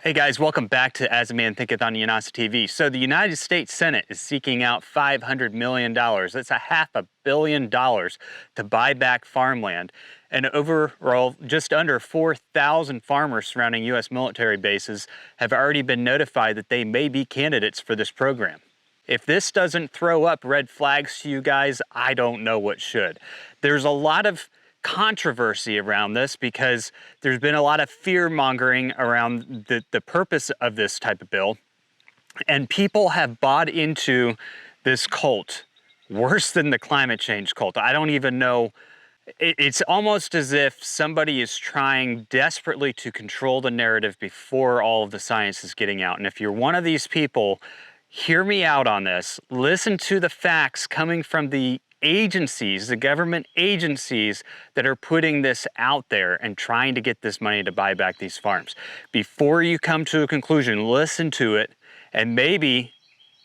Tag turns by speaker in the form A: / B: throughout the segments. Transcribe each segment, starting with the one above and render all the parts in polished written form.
A: Hey guys, welcome back to As a Man Thinketh on Yanasa TV. So the United States Senate is seeking out $500 million. That's a $500 million to buy back farmland. And overall, just under 4,000 farmers surrounding U.S. military bases have already been notified that they may be candidates for this program. If this doesn't throw up red flags to you guys, I don't know what should. There's a lot of controversy around this because there's been a lot of fear mongering around the purpose of this type of bill, and people have bought into this cult worse than the climate change cult. I don't even know. It's almost as if somebody is trying desperately to control the narrative before all of the science is getting out. And if you're one of these people, hear me out on this. Listen to the facts coming from the agencies, the government agencies that are putting this out there and trying to get this money to buy back these farms. Before you come to a conclusion, listen to it, and maybe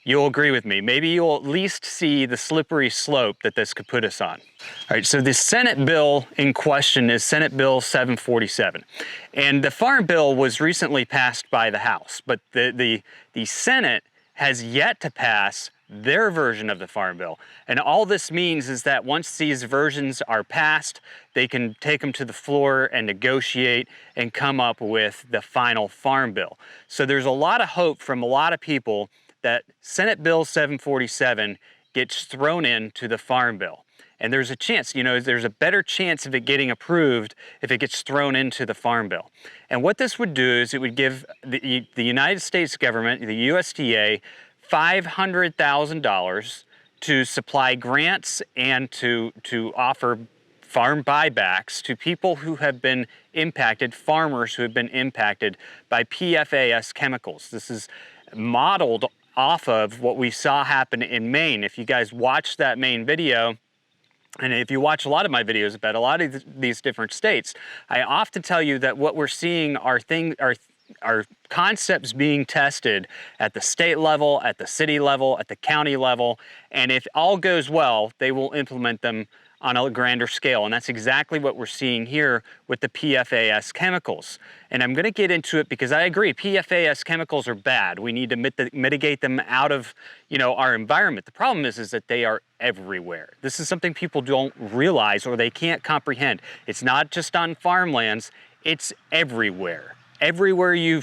A: you'll agree with me. Maybe you'll at least see the slippery slope that this could put us on. All right, so the Senate bill in question is Senate Bill 747. And the Farm Bill was recently passed by the House, but the Senate has yet to pass their version of the Farm Bill. And all this means is that once these versions are passed, they can take them to the floor and negotiate and come up with the final Farm Bill. So there's a lot of hope from a lot of people that Senate Bill 747 gets thrown into the Farm Bill. And there's a chance, there's a better chance of it getting approved if it gets thrown into the Farm Bill. And what this would do is it would give the United States government, the USDA, $500,000 to supply grants and to offer farm buybacks to people who have been impacted, farmers who have been impacted by PFAS chemicals. This is modeled off of what we saw happen in Maine. If you guys watched that Maine video, and if you watch a lot of my videos about a lot of these different states, I often tell you that what we're seeing are concepts being tested at the state level, at the city level, at the county level, and if all goes well, they will implement them on a grander scale. And that's exactly what we're seeing here with the PFAS chemicals. And I'm gonna get into it because I agree, PFAS chemicals are bad. We need to mitigate them out of our environment. The problem is that they are everywhere. This is something people don't realize or they can't comprehend. It's not just on farmlands, it's everywhere. Everywhere you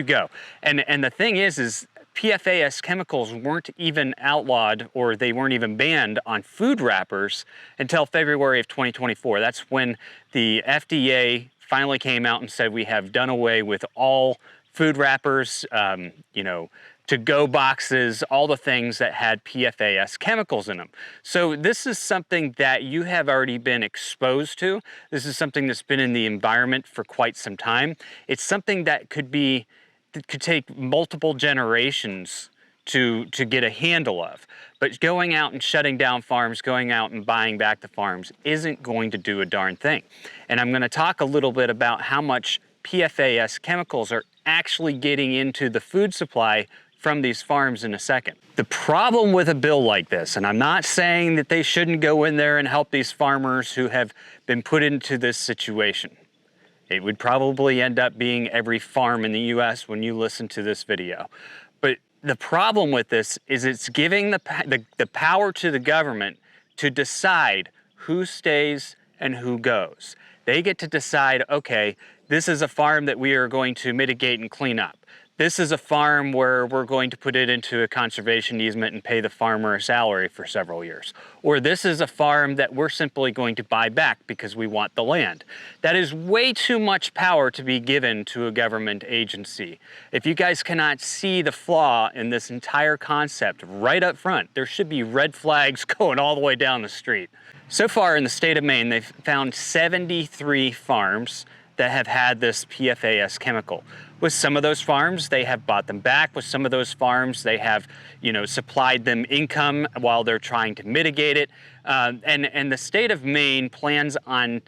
A: go. And the thing is PFAS chemicals weren't even outlawed or they weren't even banned on food wrappers until February of 2024. That's when the FDA finally came out and said we have done away with all food wrappers, to-go boxes, all the things that had PFAS chemicals in them. So this is something that you have already been exposed to. This is something that's been in the environment for quite some time. It's something that could take multiple generations to get a handle of. But going out and shutting down farms, going out and buying back the farms isn't going to do a darn thing. And I'm gonna talk a little bit about how much PFAS chemicals are actually getting into the food supply from these farms in a second. The problem with a bill like this, and I'm not saying that they shouldn't go in there and help these farmers who have been put into this situation. It would probably end up being every farm in the US when you listen to this video. But the problem with this is it's giving the power to the government to decide who stays and who goes. They get to decide, okay, this is a farm that we are going to mitigate and clean up. This is a farm where we're going to put it into a conservation easement and pay the farmer a salary for several years. Or this is a farm that we're simply going to buy back because we want the land. That is way too much power to be given to a government agency. If you guys cannot see the flaw in this entire concept right up front, there should be red flags going all the way down the street. So far in the state of Maine, they've found 73 farms that have had this PFAS chemical. With some of those farms, they have bought them back. With some of those farms, they have, supplied them income while they're trying to mitigate it. And the state of Maine plans on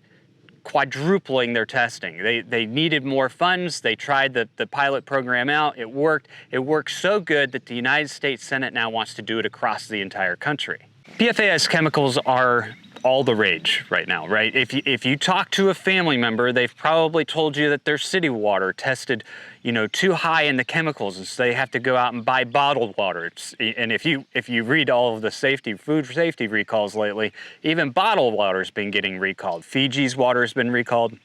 A: quadrupling their testing. They needed more funds. They tried the pilot program out. It worked. It worked so good that the United States Senate now wants to do it across the entire country. PFAS chemicals are all the rage right now, right? If you talk to a family member, they've probably told you that their city water tested, you know, too high in the chemicals, and so they have to go out and buy bottled water. And if you read all of the food safety recalls lately, even bottled water's been getting recalled. Fiji's water's been recalled.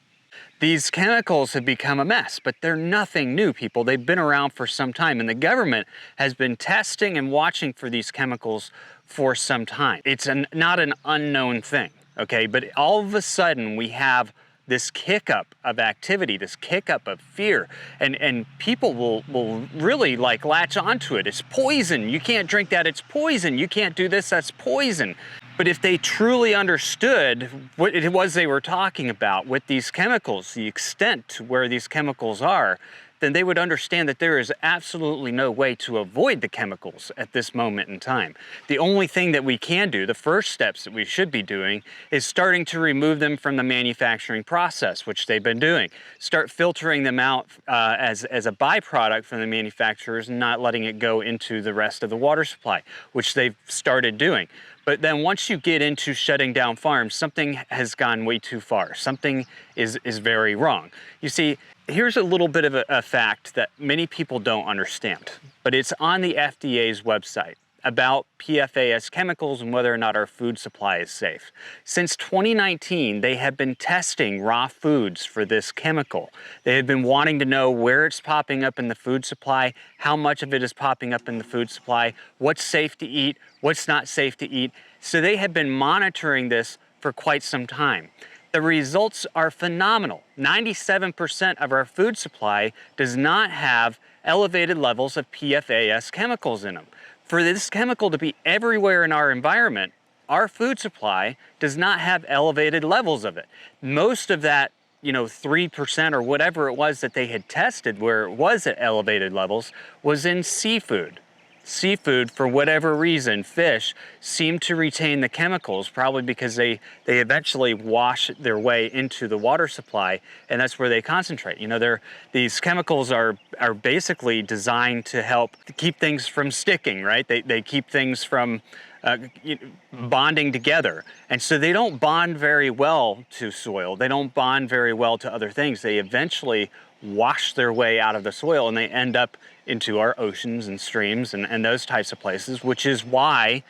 A: These chemicals have become a mess, but they're nothing new, people. They've been around for some time, and the government has been testing and watching for these chemicals for some time. It's not an unknown thing, okay? But all of a sudden, we have this kick up of activity, this kick up of fear, and people will really like latch onto it. It's poison. You can't drink that. It's poison. You can't do this. That's poison. But if they truly understood what it was they were talking about with these chemicals, the extent to where these chemicals are, then they would understand that there is absolutely no way to avoid the chemicals at this moment in time. The only thing that we can do, the first steps that we should be doing, is starting to remove them from the manufacturing process, which they've been doing. Start filtering them out as a byproduct from the manufacturers and not letting it go into the rest of the water supply, which they've started doing. But then once you get into shutting down farms, something has gone way too far. Something is very wrong. You see, here's a little bit of a fact that many people don't understand, but it's on the FDA's website about PFAS chemicals and whether or not our food supply is safe. Since 2019, they have been testing raw foods for this chemical. They have been wanting to know where it's popping up in the food supply, how much of it is popping up in the food supply, what's safe to eat, what's not safe to eat. So they have been monitoring this for quite some time. The results are phenomenal. 97% of our food supply does not have elevated levels of PFAS chemicals in them. For this chemical to be everywhere in our environment, our food supply does not have elevated levels of it. Most of that, 3% or whatever it was that they had tested where it was at elevated levels was in seafood. Seafood, for whatever reason, fish, seem to retain the chemicals, probably because they eventually wash their way into the water supply, and that's where they concentrate. These chemicals are basically designed to help keep things from sticking, right? They keep things from bonding together. And so they don't bond very well to soil. They don't bond very well to other things. They eventually wash their way out of the soil and they end up into our oceans and streams and those types of places, which is why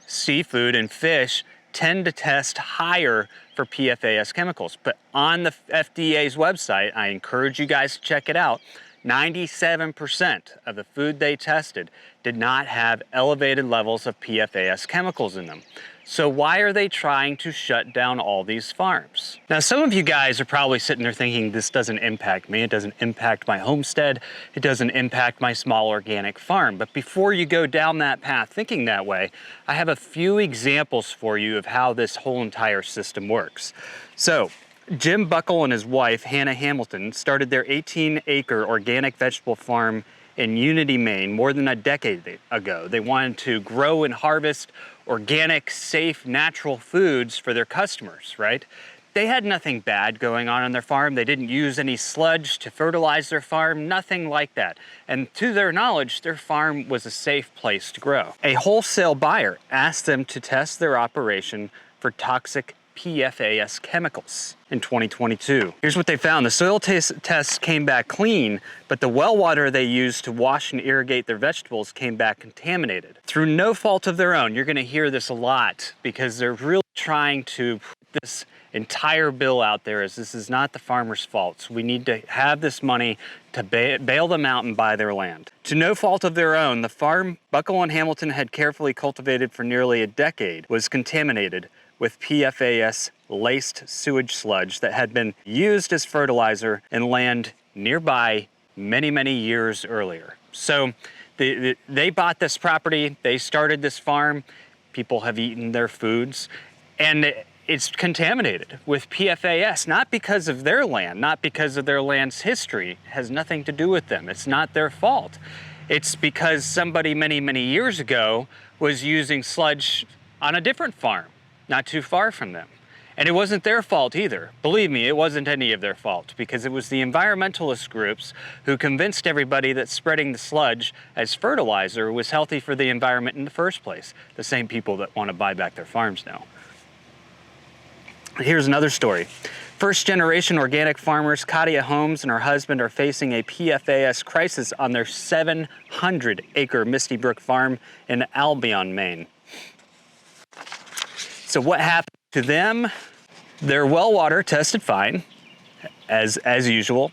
A: seafood and fish tend to test higher for PFAS chemicals. But on the FDA's website, I encourage you guys to check it out, 97% of the food they tested did not have elevated levels of PFAS chemicals in them. So why are they trying to shut down all these farms? Now, some of you guys are probably sitting there thinking, this doesn't impact me. It doesn't impact my homestead. It doesn't impact my small organic farm. But before you go down that path thinking that way, I have a few examples for you of how this whole entire system works. So, Jim Buckle and his wife, Hannah Hamilton, started their 18-acre organic vegetable farm in Unity, Maine, more than a decade ago. They wanted to grow and harvest organic, safe, natural foods for their customers, right? They had nothing bad going on their farm. They didn't use any sludge to fertilize their farm, nothing like that. And to their knowledge, their farm was a safe place to grow. A wholesale buyer asked them to test their operation for toxic PFAS chemicals in 2022. Here's what they found. The soil tests came back clean, but the well water they used to wash and irrigate their vegetables came back contaminated. Through no fault of their own. You're gonna hear this a lot because they're really trying to put this entire bill out there as this is not the farmer's fault. So we need to have this money to bail them out and buy their land. To no fault of their own, the farm Buckle and Hamilton had carefully cultivated for nearly a decade was contaminated with PFAS-laced sewage sludge that had been used as fertilizer in land nearby many, many years earlier. So they bought this property, they started this farm, people have eaten their foods, and it's contaminated with PFAS, not because of their land, not because of their land's history. It has nothing to do with them. It's not their fault. It's because somebody many, many years ago was using sludge on a different farm, not too far from them. And it wasn't their fault either. Believe me, it wasn't any of their fault because it was the environmentalist groups who convinced everybody that spreading the sludge as fertilizer was healthy for the environment in the first place. The same people that want to buy back their farms now. Here's another story. First-generation organic farmers Katia Holmes and her husband are facing a PFAS crisis on their 700-acre Misty Brook farm in Albion, Maine. So what happened to them? Their well water tested fine, as usual,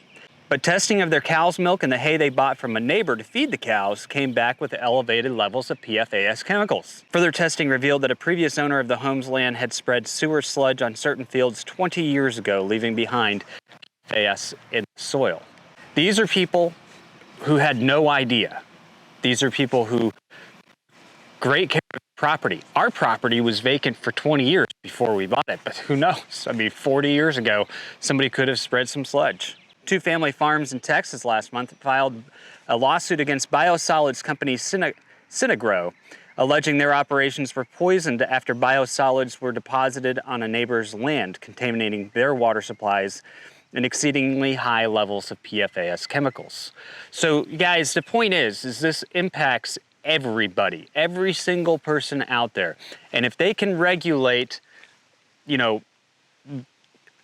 A: but testing of their cow's milk and the hay they bought from a neighbor to feed the cows came back with elevated levels of PFAS chemicals. Further testing revealed that a previous owner of the Holmes land had spread sewer sludge on certain fields 20 years ago, leaving behind PFAS in the soil. These are people who had no idea. These are people who great care of property. Our property was vacant for 20 years before we bought it, but who knows? I mean, 40 years ago, somebody could have spread some sludge. Two family farms in Texas last month filed a lawsuit against biosolids company Synagro, alleging their operations were poisoned after biosolids were deposited on a neighbor's land, contaminating their water supplies and exceedingly high levels of PFAS chemicals. So guys, the point is this impacts everybody, every single person out there. And if they can regulate,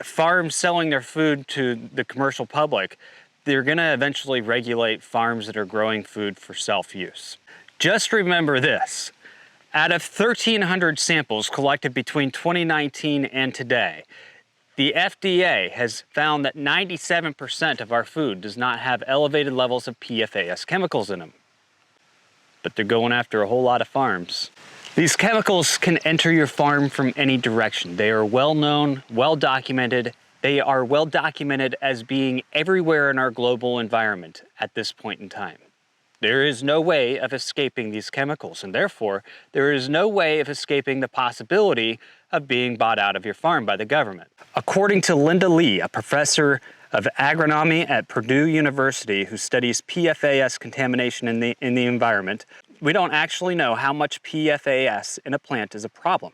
A: farms selling their food to the commercial public, they're gonna eventually regulate farms that are growing food for self-use. Just remember this, out of 1,300 samples collected between 2019 and today, the FDA has found that 97% of our food does not have elevated levels of PFAS chemicals in them. But they're going after a whole lot of farms. These chemicals can enter your farm from any direction. They are well known, well documented. They are well documented as being everywhere in our global environment at this point in time. There is no way of escaping these chemicals, and therefore, there is no way of escaping the possibility of being bought out of your farm by the government. According to Linda Lee, a professor of agronomy at Purdue University who studies PFAS contamination in the environment, we don't actually know how much PFAS in a plant is a problem.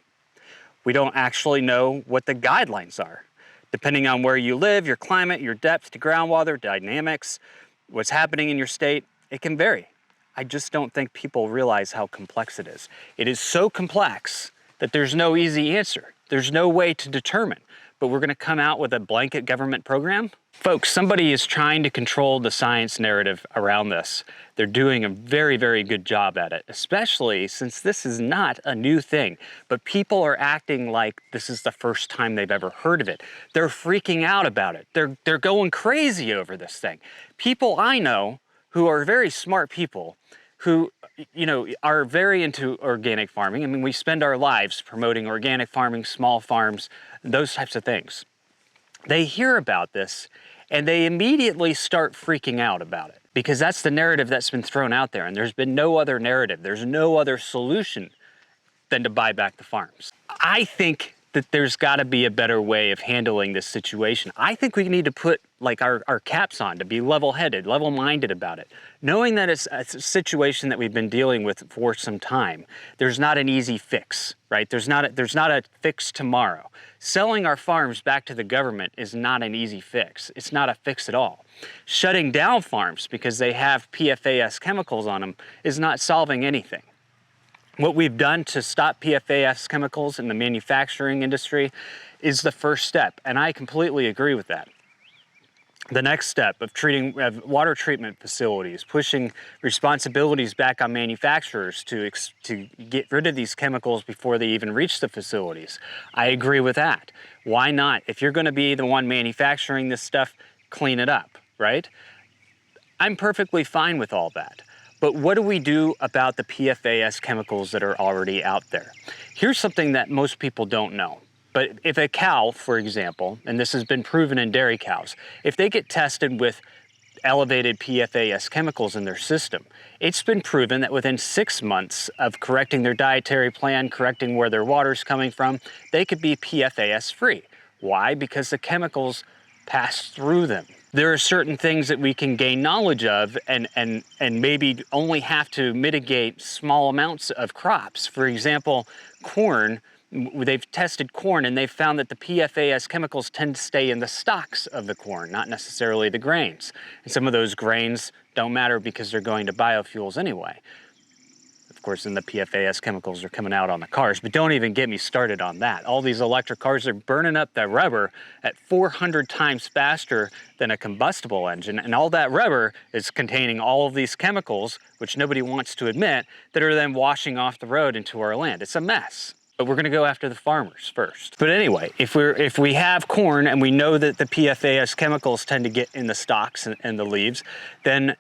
A: We don't actually know what the guidelines are. Depending on where you live, your climate, your depth to groundwater dynamics, what's happening in your state, it can vary. I just don't think people realize how complex it is. It is so complex that there's no easy answer. There's no way to determine, but we're gonna come out with a blanket government program? Folks, somebody is trying to control the science narrative around this. They're doing a very, very good job at it, especially since this is not a new thing, but people are acting like this is the first time they've ever heard of it. They're freaking out about it. They're going crazy over this thing. People I know who are very smart people who are very into organic farming. I mean, we spend our lives promoting organic farming, small farms, those types of things. They hear about this and they immediately start freaking out about it because that's the narrative that's been thrown out there, and there's been no other narrative. There's no other solution than to buy back the farms. I think that there's gotta be a better way of handling this situation. I think we need to put like our caps on to be level-headed, level-minded about it. Knowing that it's a situation that we've been dealing with for some time, there's not an easy fix, right? There's not a fix tomorrow. Selling our farms back to the government is not an easy fix. It's not a fix at all. Shutting down farms because they have PFAS chemicals on them is not solving anything. What we've done to stop PFAS chemicals in the manufacturing industry is the first step, and I completely agree with that. The next step of water treatment facilities, pushing responsibilities back on manufacturers to get rid of these chemicals before they even reach the facilities. I agree with that. Why not? If you're gonna be the one manufacturing this stuff, clean it up, right? I'm perfectly fine with all that. But what do we do about the PFAS chemicals that are already out there? Here's something that most people don't know. But if a cow, for example, and this has been proven in dairy cows, if they get tested with elevated PFAS chemicals in their system, it's been proven that within 6 months of correcting their dietary plan, correcting where their water's coming from, they could be PFAS free. Why? Because the chemicals pass through them. There are certain things that we can gain knowledge of and maybe only have to mitigate small amounts of crops. For example, corn, they've tested corn and they've found that the PFAS chemicals tend to stay in the stalks of the corn, not necessarily the grains. And some of those grains don't matter because they're going to biofuels anyway. Of course, then the PFAS chemicals are coming out on the cars, but don't even get me started on that. All these electric cars are burning up that rubber at 400 times faster than a combustible engine, and all that rubber is containing all of these chemicals, which nobody wants to admit, that are then washing off the road into our land. It's a mess. But we're gonna go after the farmers first. But anyway, if we have corn and we know that the PFAS chemicals tend to get in the stalks and the leaves, then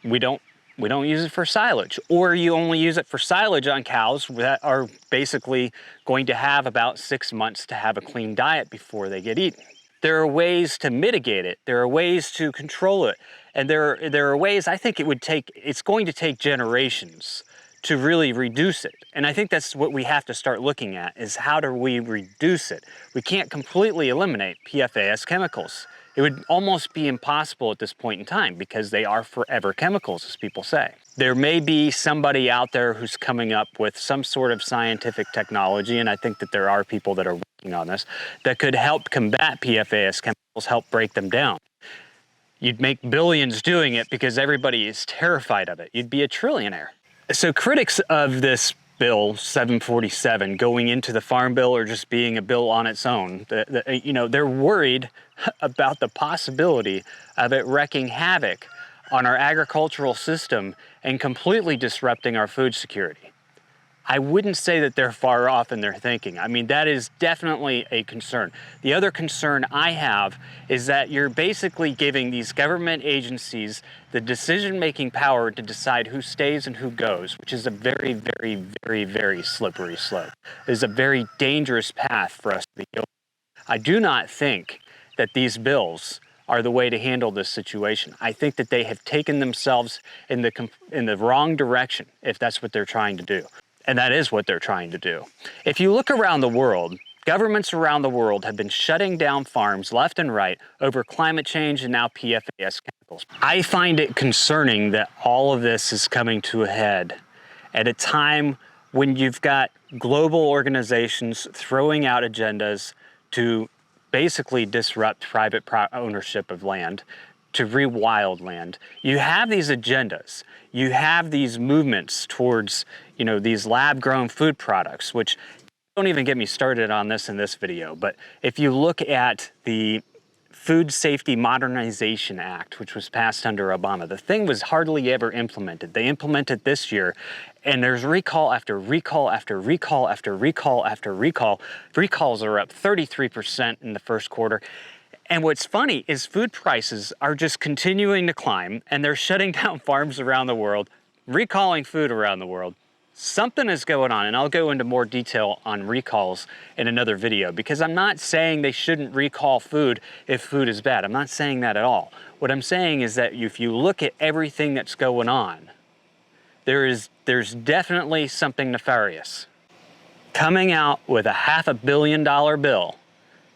A: we don't use it for silage, or you only use it for silage on cows that are basically going to have about 6 months to have a clean diet before they get eaten. There are ways to mitigate it. There are ways to control it. And there are ways, I think it's going to take generations to really reduce it. And I think that's what we have to start looking at, is how do we reduce it? We can't completely eliminate PFAS chemicals. It would almost be impossible at this point in time because they are forever chemicals, as people say. There may be somebody out there who's coming up with some sort of scientific technology, and I think that there are people that are working on this, that could help combat PFAS chemicals, help break them down. You'd make billions doing it because everybody is terrified of it. You'd be a trillionaire. So critics of this bill 747 going into the farm bill or just being a bill on its own, they're worried about the possibility of it wreaking havoc on our agricultural system and completely disrupting our food security. I wouldn't say that they're far off in their thinking. I mean, that is definitely a concern. The other concern I have is that you're basically giving these government agencies the decision-making power to decide who stays and who goes, which is a very, very, very, very slippery slope. It is a very dangerous path for us to be going. I do not think that these bills are the way to handle this situation. I think that they have taken themselves in the wrong direction, if that's what they're trying to do. And that is what they're trying to do. If you look around the world, governments around the world have been shutting down farms left and right over climate change and now PFAS chemicals. I find it concerning that all of this is coming to a head at a time when you've got global organizations throwing out agendas to basically disrupt private ownership of land, to rewild land. You have these agendas. You have these movements towards, these lab-grown food products, which don't even get me started on this in this video, but if you look at the Food Safety Modernization Act, which was passed under Obama, the thing was hardly ever implemented. They implemented this year, and there's recall after recall after recall after recall after recall. Recalls are up 33% in the first quarter. And what's funny is food prices are just continuing to climb, and they're shutting down farms around the world, recalling food around the world. Something is going on, and I'll go into more detail on recalls in another video, because I'm not saying they shouldn't recall food if food is bad. I'm not saying that at all. What I'm saying is that if you look at everything that's going on, there's definitely something nefarious. Coming out with a $500 million bill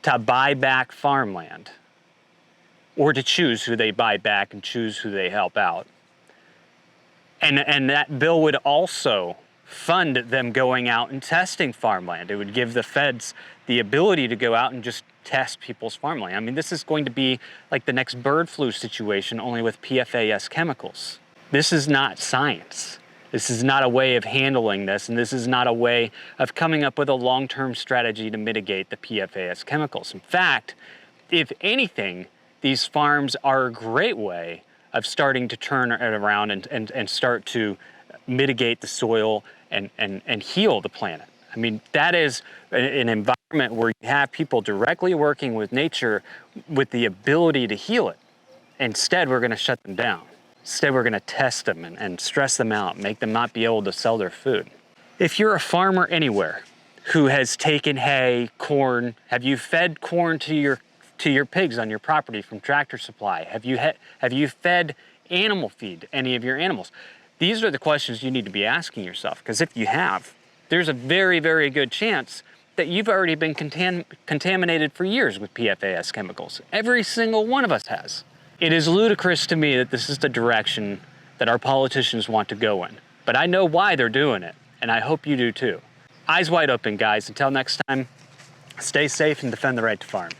A: to buy back farmland, or to choose who they buy back and choose who they help out. And that bill would also fund them going out and testing farmland. It would give the feds the ability to go out and just test people's farmland. I mean, this is going to be like the next bird flu situation, only with PFAS chemicals. This is not science. This is not a way of handling this, and this is not a way of coming up with a long-term strategy to mitigate the PFAS chemicals. In fact, if anything, these farms are a great way of starting to turn it around and start to mitigate the soil and heal the planet. I mean, that is an environment where you have people directly working with nature with the ability to heal it. Instead, we're going to shut them down. Instead, we're going to test them and stress them out, make them not be able to sell their food. If you're a farmer anywhere who has taken hay, corn, have you fed corn to your pigs on your property from Tractor Supply? Have you fed animal feed to any of your animals? These are the questions you need to be asking yourself, because if you have, there's a very, very good chance that you've already been contaminated for years with PFAS chemicals. Every single one of us has. It is ludicrous to me that this is the direction that our politicians want to go in, but I know why they're doing it, and I hope you do too. Eyes wide open, guys. Until next time, stay safe and defend the right to farm.